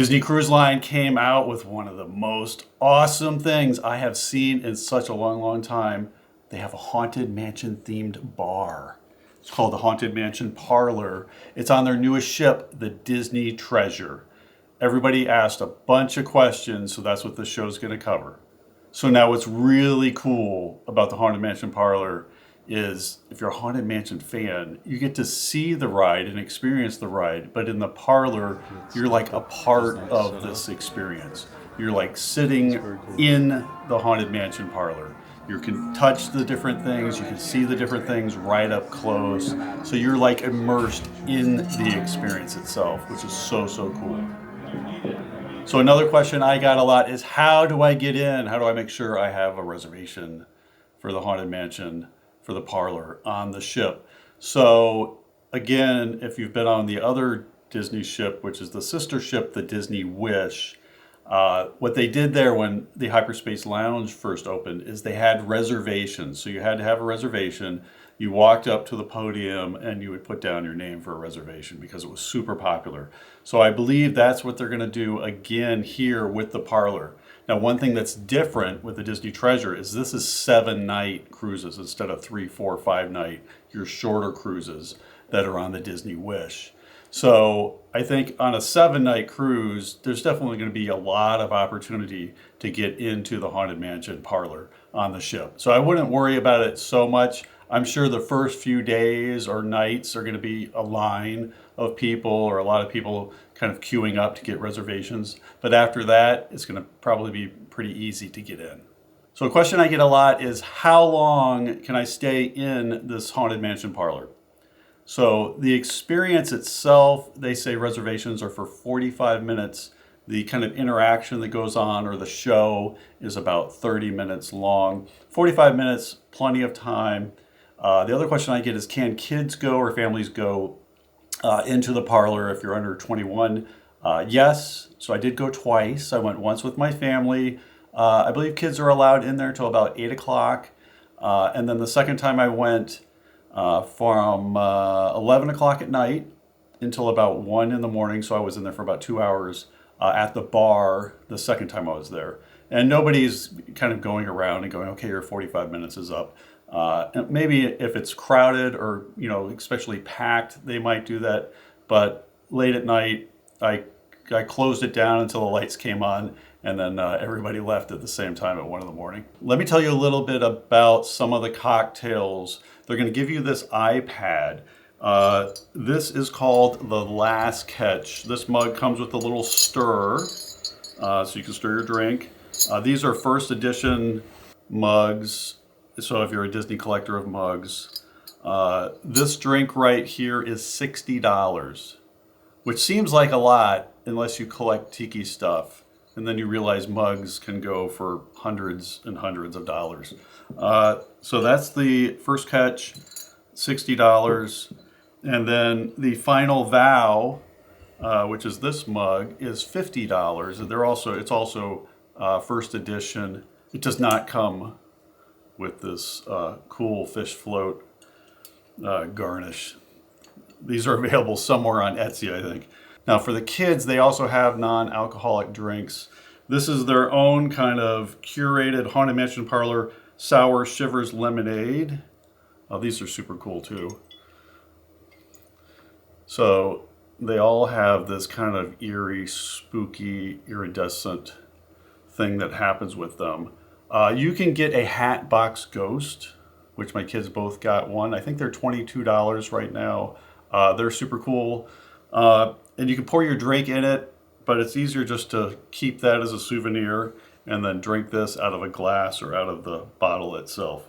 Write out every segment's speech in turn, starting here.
Disney Cruise Line came out with one of the most awesome things I have seen in such a long, long time. They have a Haunted Mansion themed bar. It's called the Haunted Mansion Parlor. It's on their newest ship, the Disney Treasure. Everybody asked a bunch of questions, so that's what this show is going to cover. So now what's really cool about the Haunted Mansion Parlor is if you're a Haunted Mansion fan, you get to see the ride and experience the ride, but in the parlor, you're like a part of this experience. You're like sitting in the Haunted Mansion Parlor. You can touch the different things, you can see the different things right up close. So you're like immersed in the experience itself, which is so, so cool. So another question I got a lot is, how do I get in? How do I make sure I have a reservation for the Haunted Mansion, for the parlor on the ship? So again, if you've been on the other Disney ship, which is the sister ship, the Disney Wish, what they did there when the Hyperspace Lounge first opened is they had reservations. So you had to have a reservation. You walked up to the podium and you would put down your name for a reservation because it was super popular. So I believe that's what they're going to do again here with the parlor. Now, one thing that's different with the Disney Treasure is this is 7-night cruises instead of 3, 4, 5-night, your shorter cruises that are on the Disney Wish. So I think on a 7-night cruise, there's definitely going to be a lot of opportunity to get into the Haunted Mansion Parlor on the ship. So I wouldn't worry about it so much. I'm sure the first few days or nights are going to be a line of people or a lot of people kind of queuing up to get reservations. But after that, it's going to probably be pretty easy to get in. So a question I get a lot is, how long can I stay in this Haunted Mansion Parlor? So the experience itself, they say reservations are for 45 minutes. The kind of interaction that goes on or the show is about 30 minutes long. 45 minutes, plenty of time. The other question I get is, can kids go or families go into the parlor if you're under 21? Yes, so I did go twice. I went once with my family. I believe kids are allowed in there till about 8 o'clock. And then the second time I went from 11 o'clock at night until about 1 in the morning. So I was in there for about 2 hours at the bar the second time I was there. And nobody's kind of going around and going, okay, your 45 minutes is up. And maybe if it's crowded or, especially packed, they might do that. But late at night, I closed it down until the lights came on, and then everybody left at the same time at 1 in the morning. Let me tell you a little bit about some of the cocktails. They're going to give you this iPad. This is called the Last Catch. This mug comes with a little stir, so you can stir your drink. These are first edition mugs. So if you're a Disney collector of mugs, this drink right here is $60, which seems like a lot unless you collect tiki stuff. And then you realize mugs can go for hundreds and hundreds of dollars. So that's the first catch, $60. And then the final vow, which is this mug, is $50. And it's also first edition. It does not come with this cool fish float garnish. These are available somewhere on Etsy, I think. Now for the kids, they also have non-alcoholic drinks. This is their own kind of curated Haunted Mansion Parlor Sour Shivers Lemonade. These are super cool too. So they all have this kind of eerie, spooky, iridescent thing that happens with them. You can get a Hatbox Ghost, which my kids both got one. I think they're $22 right now. They're super cool. And you can pour your drink in it, but it's easier just to keep that as a souvenir and then drink this out of a glass or out of the bottle itself.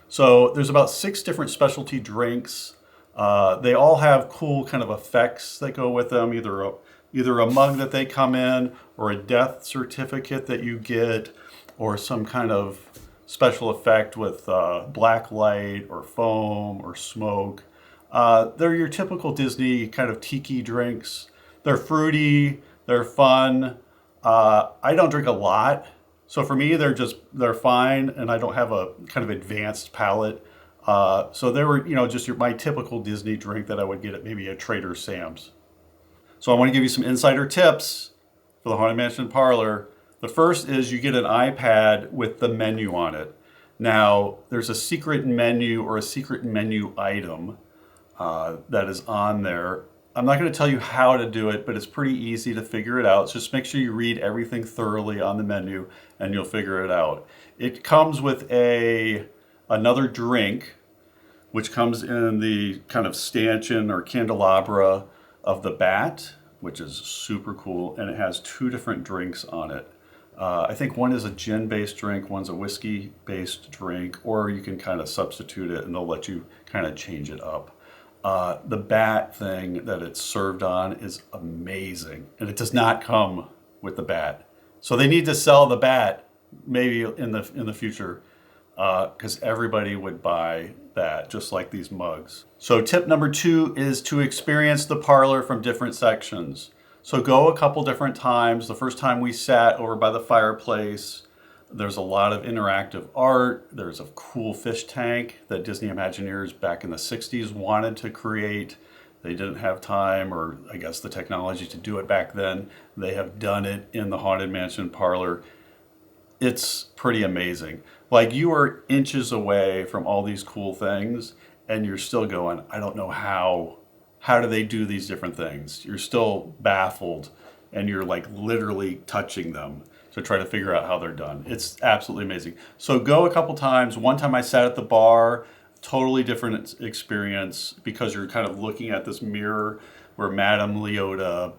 So there's about 6 different specialty drinks. They all have cool kind of effects that go with them, either a mug that they come in, or a death certificate that you get, or some kind of special effect with black light or foam or smoke. They're your typical Disney kind of tiki drinks. They're fruity, they're fun. I don't drink a lot, so for me they're fine, and I don't have a kind of advanced palate. So they were, just my typical Disney drink that I would get at maybe a Trader Sam's. So I want to give you some insider tips for the Haunted Mansion Parlor. The first is you get an iPad with the menu on it. Now, there's a secret menu or a secret menu item that is on there. I'm not going to tell you how to do it, but it's pretty easy to figure it out. So just make sure you read everything thoroughly on the menu and you'll figure it out. It comes with another drink, which comes in the kind of stanchion or candelabra of the bat, which is super cool. And it has two different drinks on it. I think one is a gin-based drink, one's a whiskey-based drink, or you can kind of substitute it and they'll let you kind of change it up. The bat thing that it's served on is amazing, and it does not come with the bat. So they need to sell the bat maybe in the future, because everybody would buy that, just like these mugs. So tip number 2 is to experience the parlor from different sections. So go a couple different times. The first time we sat over by the fireplace. There's a lot of interactive art. There's a cool fish tank that Disney Imagineers back in the 60s wanted to create. They didn't have time, or I guess the technology to do it back then. They have done it in the Haunted Mansion Parlor. It's pretty amazing. Like, you are inches away from all these cool things and you're still going, I don't know how do they do these different things? You're still baffled and you're like literally touching them to try to figure out how they're done. It's absolutely amazing. So go a couple times. One time I sat at the bar, totally different experience, because you're kind of looking at this mirror where Madame Leota,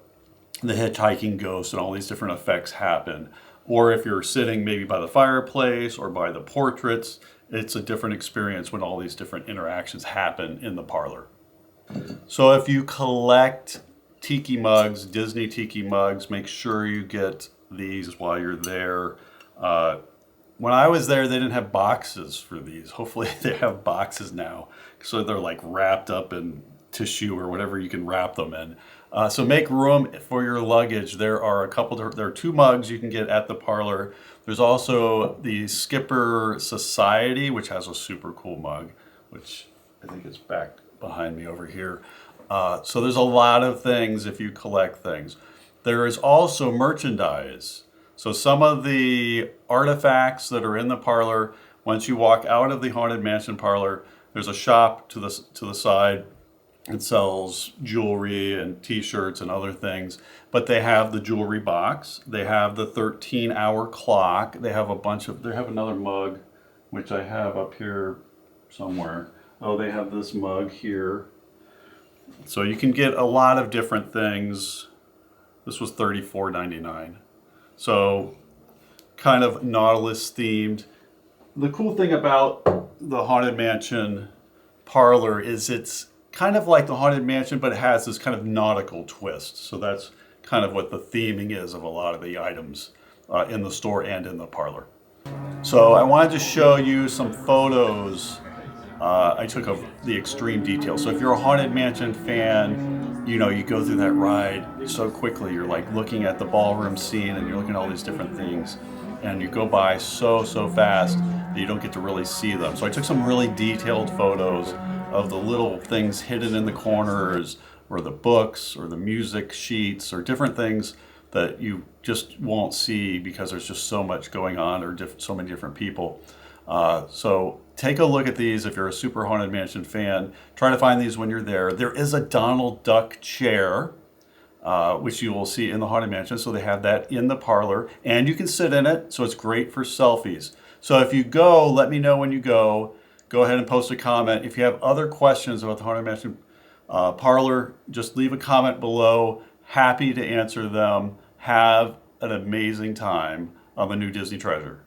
the hitchhiking ghost, and all these different effects happen. Or if you're sitting maybe by the fireplace or by the portraits, it's a different experience when all these different interactions happen in the parlor. So if you collect tiki mugs, Disney tiki mugs, make sure you get these while you're there. When I was there, they didn't have boxes for these. Hopefully they have boxes now. So they're like wrapped up in tissue or whatever you can wrap them in. So make room for your luggage. There are there are 2 mugs you can get at the parlor. There's also the Skipper Society, which has a super cool mug, which I think is back behind me over here. So there's a lot of things if you collect things. There is also merchandise. So some of the artifacts that are in the parlor, once you walk out of the Haunted Mansion Parlor, there's a shop to the side. It sells jewelry and t-shirts and other things, but they have the jewelry box. They have the 13-hour clock. They have they have another mug, which I have up here somewhere. Oh, they have this mug here. So you can get a lot of different things. This was $34.99. So kind of Nautilus themed. The cool thing about the Haunted Mansion Parlor is it's kind of like the Haunted Mansion, but it has this kind of nautical twist. So that's kind of what the theming is of a lot of the items in the store and in the parlor. So I wanted to show you some photos I took of the extreme detail. So if you're a Haunted Mansion fan, you know, you go through that ride so quickly. You're like looking at the ballroom scene and you're looking at all these different things. And you go by so fast that you don't get to really see them. So I took some really detailed photos of the little things hidden in the corners, or the books, or the music sheets, or different things that you just won't see because there's just so much going on, or so many different people. So take a look at these if you're a super Haunted Mansion fan. Try to find these when you're there. There is a Donald Duck chair, which you will see in the Haunted Mansion. So they have that in the parlor, and you can sit in it. So it's great for selfies. So if you go, let me know when you go. Go ahead and post a comment. If you have other questions about the Haunted Mansion Parlor, just leave a comment below. Happy to answer them. Have an amazing time on the new Disney Treasure.